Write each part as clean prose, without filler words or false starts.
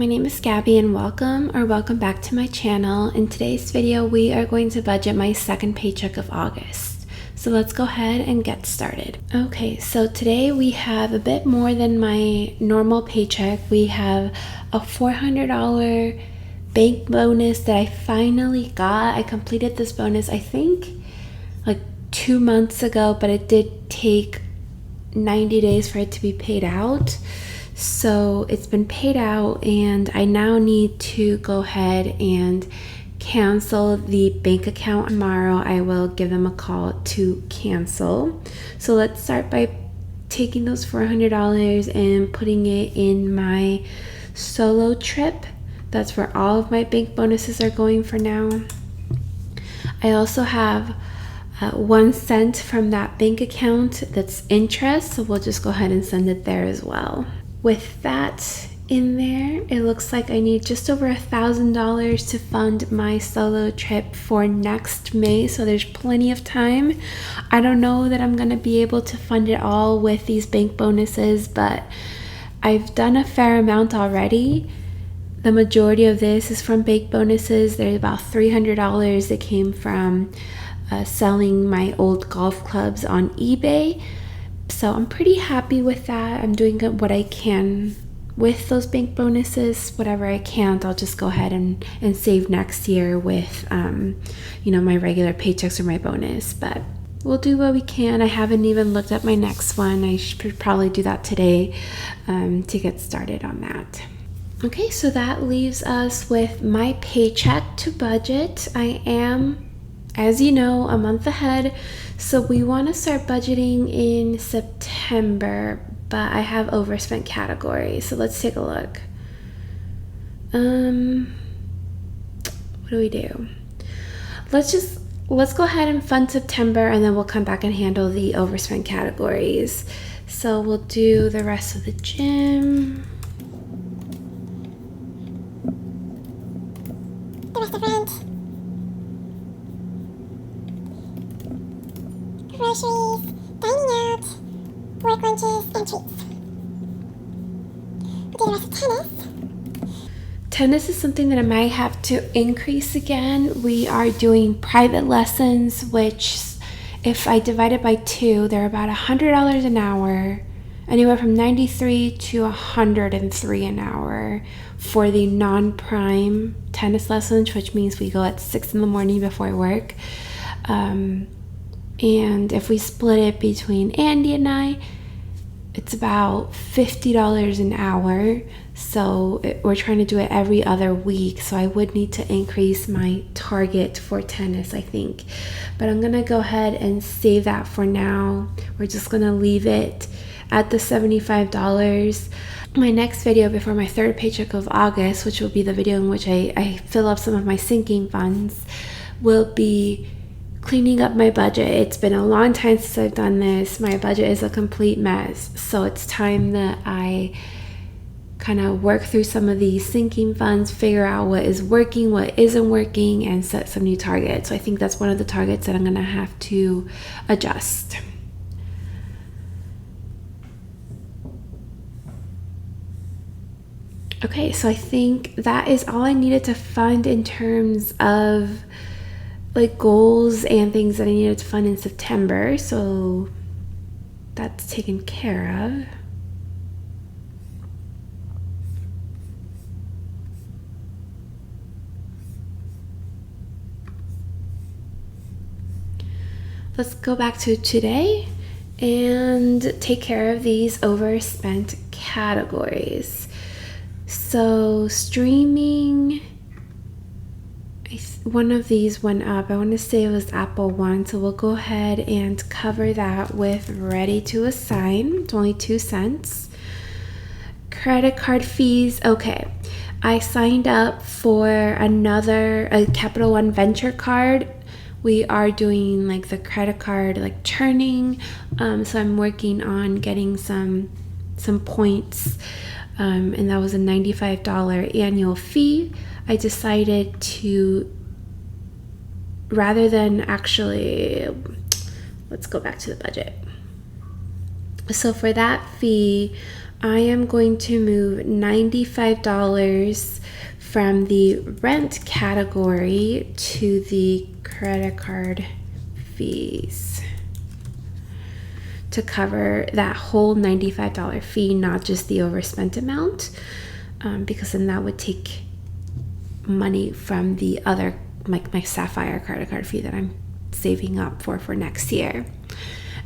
My name is Gabby and welcome back to my channel. In today's video, we are going to budget my second paycheck of August. So let's go ahead and get started. Okay, so today we have a bit more than my normal paycheck. We have a $400 bank bonus that I finally got. I completed this bonus, I think, like 2 months ago, but it did take 90 days for it to be paid out. So it's been paid out and I now need to go ahead and cancel the bank account. Tomorrow I will give them a call to cancel. So let's start by taking those $400 and putting it in my solo trip. That's where all of my bank bonuses are going for now. I also have 1 cent from that bank account that's interest, so we'll just go ahead and send it there as well. With that in there, it looks like I need just over $1,000 to fund my solo trip for next May, so there's plenty of time. I don't know that I'm gonna be able to fund it all with these bank bonuses, but I've done a fair amount already. The majority of this is from bank bonuses. There's about $300 that came from selling my old golf clubs on eBay. So I'm pretty happy with that. I'm doing what I can with those bank bonuses. Whatever I can't, I'll just go ahead and save next year with, my regular paychecks or my bonus. But we'll do what we can. I haven't even looked at my next one. I should probably do that today to get started on that. Okay, so that leaves us with my paycheck to budget. I am, as you know, a month ahead, so we want to start budgeting in September, but I have overspent categories, so let's take a look. What do we do? Let's go ahead and fund September, and then we'll come back and handle the overspent categories. So we'll do the rest of the gym, the rest of rent, groceries, dining out, work lunches, and treats. We'll do the rest of tennis. Tennis is something that I might have to increase again. We are doing private lessons, which if I divide it by 2, they're about $100 an hour, anywhere from $93 to $103 an hour for the non-prime tennis lessons, which means we go at 6 in the morning before work. And if we split it between Andy and I, it's about $50 an hour. So we're trying to do it every other week. So I would need to increase my target for tennis, I think. But I'm going to go ahead and save that for now. We're just going to leave it at the $75. My next video before my third paycheck of August, which will be the video in which I fill up some of my sinking funds, will be cleaning up my budget. It's been a long time since I've done this. My budget is a complete mess. So it's time that I kind of work through some of these sinking funds, figure out what is working, what isn't working, and set some new targets. So I think that's one of the targets that I'm going to have to adjust. Okay, so I think that is all I needed to fund in terms of like goals and things that I needed to fund in September. So that's taken care of. Let's go back to today and take care of these overspent categories. So streaming, one of these went up. I want to say it was Apple One, so we'll go ahead and cover that with ready to assign. It's only 2 cents. Credit card fees, okay. I signed up for a Capital One Venture card. We are doing like the credit card like churning, so I'm working on getting some points, and that was a $95 annual fee. I decided to, rather than actually, let's go back to the budget. So for that fee, I am going to move $95 from the rent category to the credit card fees to cover that whole $95 fee, not just the overspent amount, because then that would take money from the other, like my Sapphire credit card fee that I'm saving up for next year.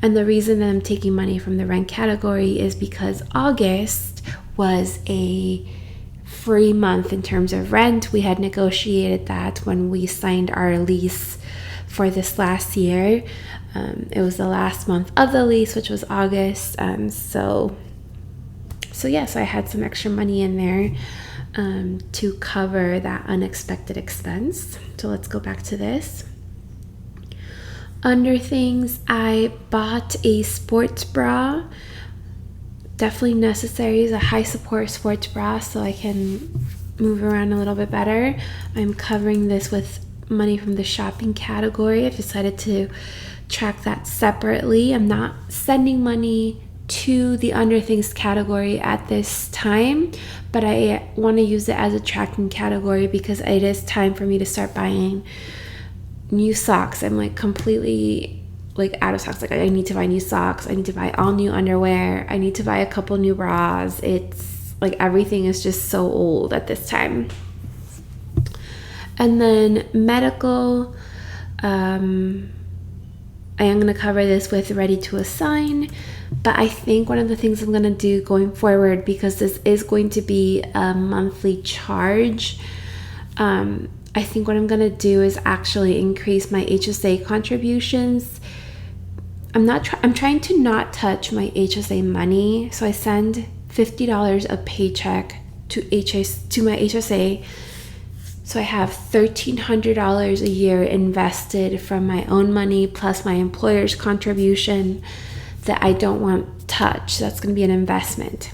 And the reason that I'm taking money from the rent category is because August was a free month in terms of rent. We had negotiated that when we signed our lease for this last year. It was the last month of the lease, which was August. So yes, I had some extra money in there to cover that unexpected expense. So let's go back to this. Under things, I bought a sports bra. Definitely necessary. It's a high support sports bra so I can move around a little bit better. I'm covering this with money from the shopping category. I've decided to track that separately. I'm not sending money to the under things category at this time, but I want to use it as a tracking category because it is time for me to start buying new socks. I'm like completely like out of socks. Like I need to buy new socks. I need to buy all new underwear. I need to buy a couple new bras. It's like everything is just so old at this time. And then medical, I am going to cover this with ready to assign, but I think one of the things I'm going to do going forward, because this is going to be a monthly charge, I think what I'm going to do is actually increase my HSA contributions. I'm trying to not touch my HSA money, so I send $50 a paycheck to my HSA. So I have $1,300 a year invested from my own money plus my employer's contribution that I don't want touched. That's going to be an investment.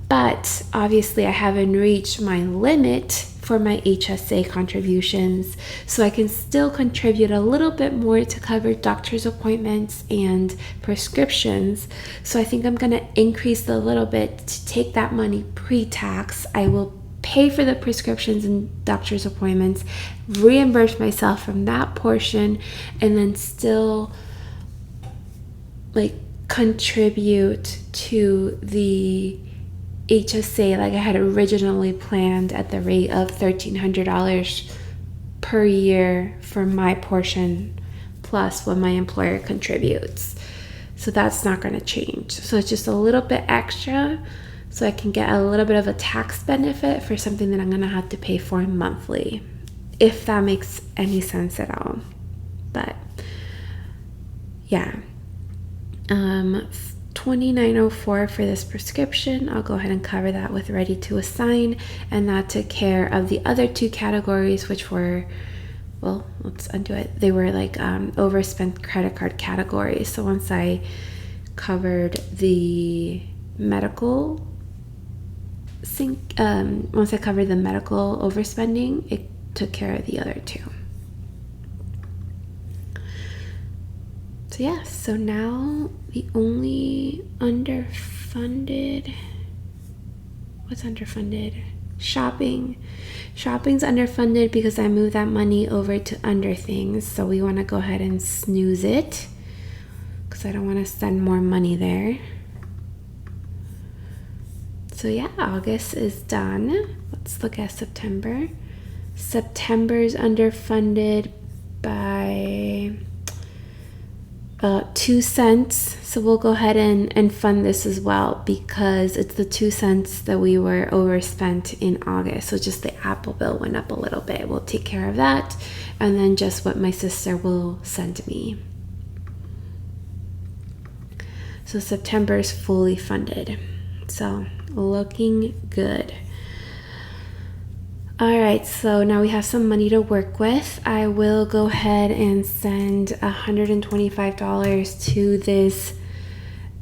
But obviously I haven't reached my limit for my HSA contributions, so I can still contribute a little bit more to cover doctor's appointments and prescriptions. So I think I'm going to increase a little bit to take that money pre-tax. I will pay for the prescriptions and doctor's appointments, reimburse myself from that portion, and then still like contribute to the HSA like I had originally planned at the rate of $1,300 per year for my portion plus what my employer contributes. So that's not going to change. So it's just a little bit extra so I can get a little bit of a tax benefit for something that I'm going to have to pay for monthly, if that makes any sense at all. But yeah, $29.04 for this prescription. I'll go ahead and cover that with ready to assign, and that took care of the other two categories, which were, well, let's undo it. They were like overspent credit card categories. So once I covered the medical once I covered the medical overspending, it took care of the other two. So yeah, so now the only underfunded, what's underfunded? Shopping. Shopping's underfunded because I moved that money over to under things. So we want to go ahead and snooze it because I don't want to spend more money there. So yeah, August is done. Let's look at September. September's underfunded by 2 cents. So we'll go ahead and fund this as well because it's the 2 cents that we were overspent in August. So just the Apple bill went up a little bit. We'll take care of that. And then just what my sister will send me. So September is fully funded. So looking good. All right, so now we have some money to work with. I will go ahead and send $125 to this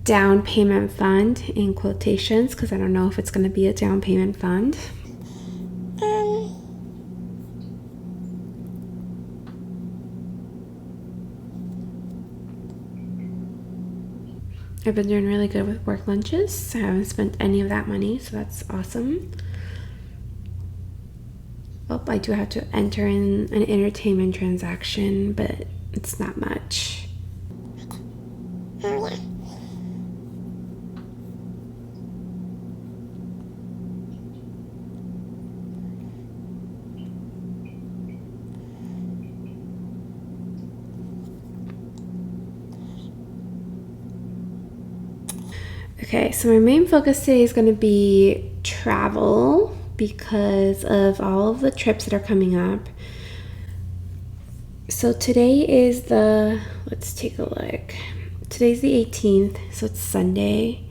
down payment fund in quotations because I don't know if it's going to be a down payment fund. I I've been doing really good with work lunches. I haven't spent any of that money, so that's awesome. Oh, I do have to enter in an entertainment transaction, but it's not much. Oh, yeah. Okay, so my main focus today is going to be travel because of all of the trips that are coming up. So today is let's take a look. Today's the 18th, so it's Sunday.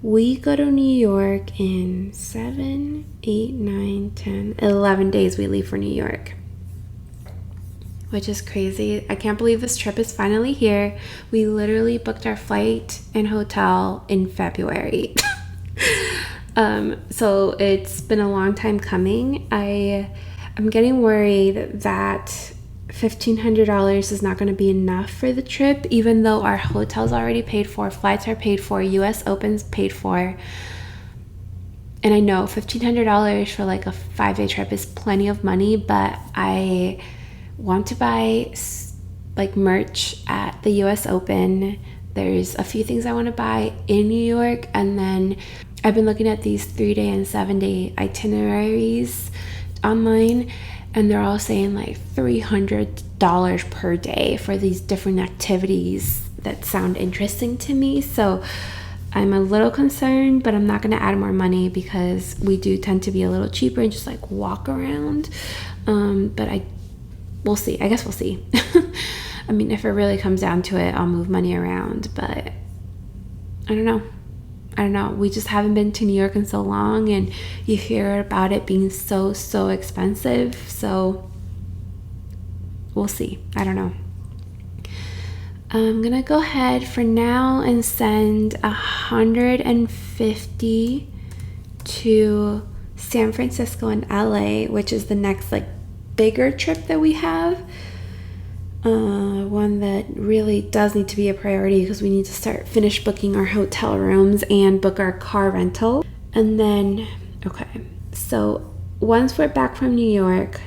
We go to New York in 7, 8, 9, 10, 11 days we leave for New York. Which is crazy. I can't believe this trip is finally here. We literally booked our flight and hotel in February. So it's been a long time coming. I'm getting worried that $1,500 is not going to be enough for the trip, even though our hotel's already paid for, flights are paid for, US Open's paid for. And I know $1,500 for like a 5-day trip is plenty of money, but I want to buy like merch at the US Open. There's a few things I want to buy in New York, and then I've been looking at these 3-day and 7-day itineraries online, and they're all saying like $300 per day for these different activities that sound interesting to me. So I'm a little concerned, but I'm not going to add more money because we do tend to be a little cheaper and just like walk around. But we'll see. I guess we'll see. I mean, if it really comes down to it, I'll move money around, but I don't know. We just haven't been to New York in so long, and you hear about it being so expensive. So we'll see. I don't know. I'm gonna go ahead for now and send $150 to San Francisco and LA, which is the next like bigger trip that we have. One that really does need to be a priority because we need to finish booking our hotel rooms and book our car rental. And then, okay, so once we're back from New York,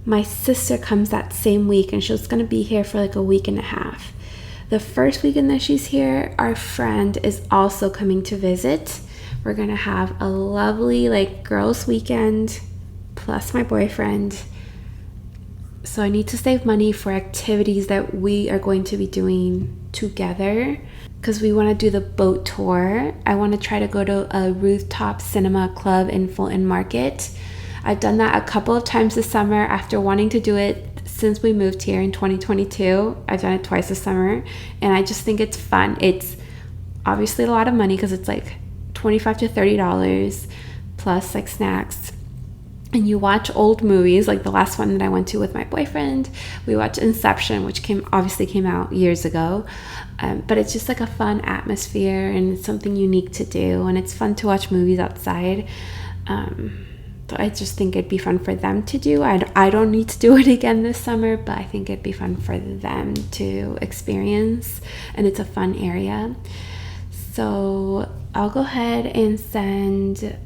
my sister comes that same week, and she's going to be here for like a week and a half. The first weekend that she's here, our friend is also coming to visit. We're going to have a lovely like girls' weekend plus my boyfriend. So I need to save money for activities that we are going to be doing together because we want to do the boat tour. I want to try to go to a rooftop cinema club in Fulton Market. I've done that a couple of times this summer after wanting to do it since we moved here in 2022. I've done it twice this summer, and I just think it's fun. It's obviously a lot of money because it's like $25 to $30 plus like snacks. And you watch old movies, like the last one that I went to with my boyfriend. We watched Inception, which obviously came out years ago. But it's just like a fun atmosphere, and it's something unique to do. And it's fun to watch movies outside. So I just think it'd be fun for them to do. I don't need to do it again this summer, but I think it'd be fun for them to experience. And it's a fun area. So I'll go ahead and send...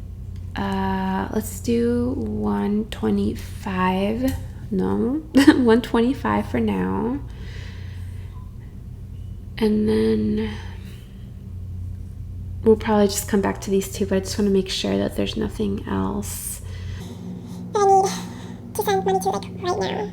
let's do 125. No, 125 for now. And then we'll probably just come back to these two, but I just want to make sure that there's nothing else. I need to send money to like right now.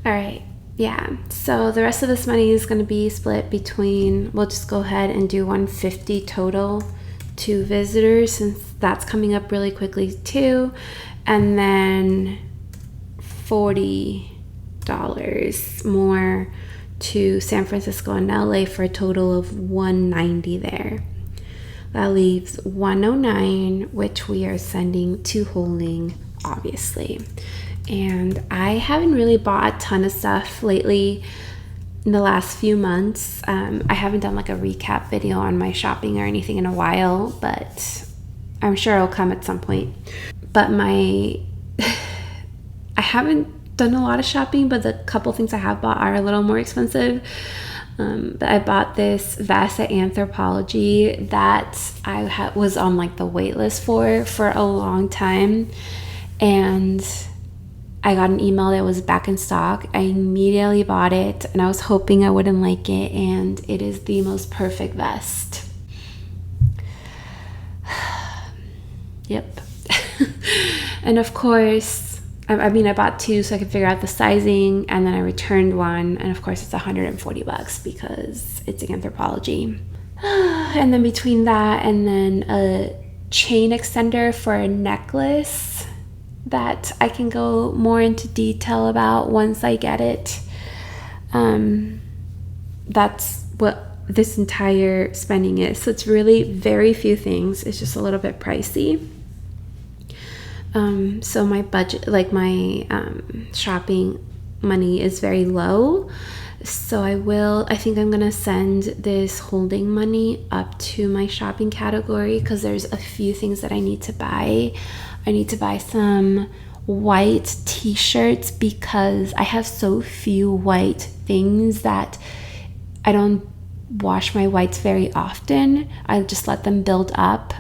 All right, yeah, so the rest of this money is going to be split between, we'll just go ahead and do $150 total to visitors since that's coming up really quickly too, and then $40 more to San Francisco and LA for a total of $190 there. That leaves $109, which we are sending to Holding, obviously. And I haven't really bought a ton of stuff lately. in the last few months. I haven't done like a recap video on my shopping or anything in a while, but I'm sure it'll come at some point. But I haven't done a lot of shopping, but the couple things I have bought are a little more expensive. But I bought this vest at Anthropologie that I was on like the wait list for a long time, and I got an email that it was back in stock. I immediately bought it, and I was hoping I wouldn't like it, and it is the most perfect vest. Yep. And of course, I bought two so I could figure out the sizing, and then I returned one, and of course it's $140 because it's Anthropologie. And then between that and then a chain extender for a necklace that I can go more into detail about once I get it. That's what this entire spending is. So it's really very few things. It's just a little bit pricey. So my budget, like my shopping money is very low. So I think I'm gonna send this holding money up to my shopping category because there's a few things that I need to buy. I need to buy some white t-shirts because I have so few white things that I don't wash my whites very often. I just let them build up,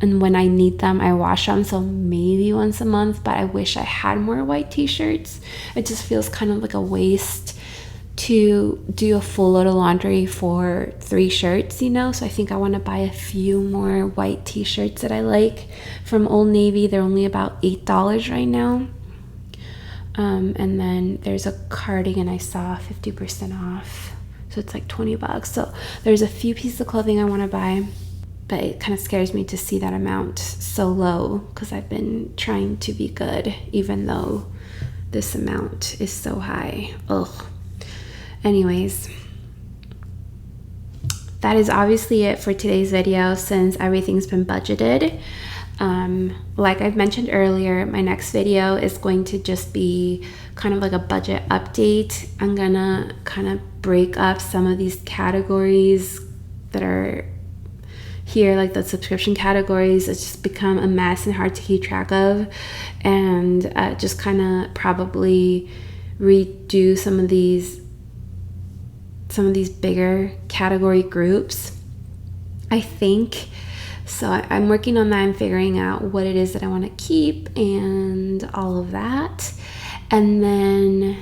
and when I need them I wash them, so maybe once a month. But I wish I had more white t-shirts. It just feels kind of like a waste to do a full load of laundry for 3 shirts, you know? So I think I want to buy a few more white t-shirts that I like from Old Navy. They're only about $8 right now. And then there's a cardigan I saw 50% off, so it's like $20. So there's a few pieces of clothing I want to buy, but it kind of scares me to see that amount so low because I've been trying to be good even though this amount is so high. Ugh. Anyways, that is obviously it for today's video since everything's been budgeted. Like I've mentioned earlier, my next video is going to just be kind of like a budget update. I'm gonna kind of break up some of these categories that are here, like the subscription categories. It's just become a mess and hard to keep track of, and just kind of probably redo some of these bigger category groups, I think. So I'm working on that and figuring out what it is that I want to keep and all of that. And then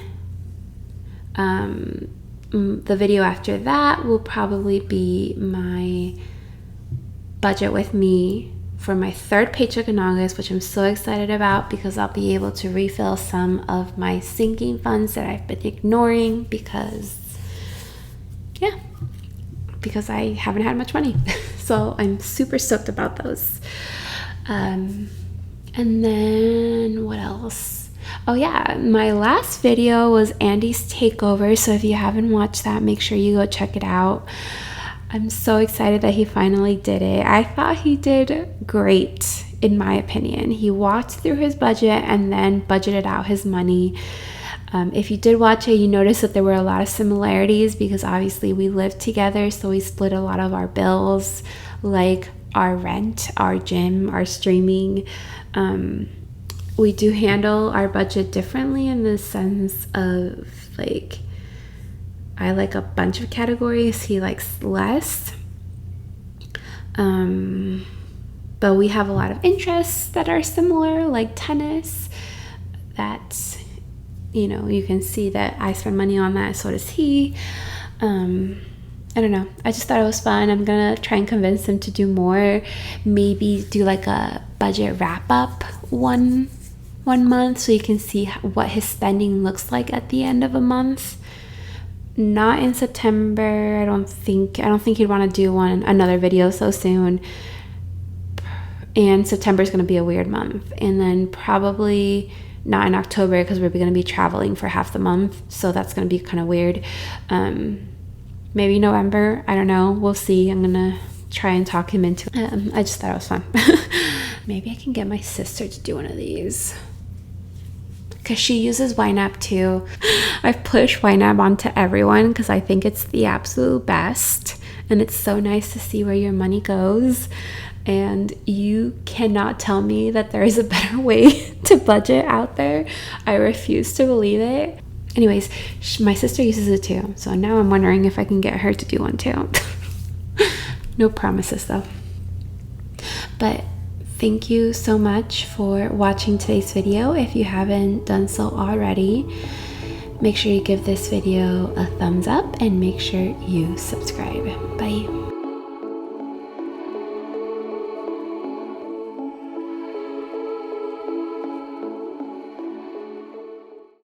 the video after that will probably be my budget with me for my 3rd paycheck in August, which I'm so excited about because I'll be able to refill some of my sinking funds that I've been ignoring because I haven't had much money. So I'm super stoked about those. And then what else? Oh yeah, my last video was Andy's takeover. So if you haven't watched that, make sure you go check it out. I'm so excited that he finally did it. I thought he did great, in my opinion. He walked through his budget and then budgeted out his money. If you did watch it, you noticed that there were a lot of similarities because obviously we lived together, so we split a lot of our bills, like our rent, our gym, our streaming. We do handle our budget differently in the sense of, like, I like a bunch of categories, he likes less. But we have a lot of interests that are similar, like tennis. That's, you know, you can see that I spend money on that, so does he. I don't know, I just thought it was fun. I'm gonna try and convince him to do more, maybe do like a budget wrap up one month so you can see what his spending looks like at the end of a month. Not in September. I don't think he'd want to do another video so soon. And September is going to be a weird month. And then probably not in October because we're going to be traveling for half the month. So that's going to be kind of weird. Maybe November. I don't know. We'll see. I'm going to try and talk him into it. I just thought it was fun. Maybe I can get my sister to do one of these. because she uses YNAB too. I've pushed YNAB onto everyone because I think it's the absolute best, and it's so nice to see where your money goes. And you cannot tell me that there is a better way to budget out there. I refuse to believe it. Anyways, my sister uses it too, so now I'm wondering if I can get her to do one too. No promises though. But thank you so much for watching today's video. If you haven't done so already, make sure you give this video a thumbs up and make sure you subscribe. Bye.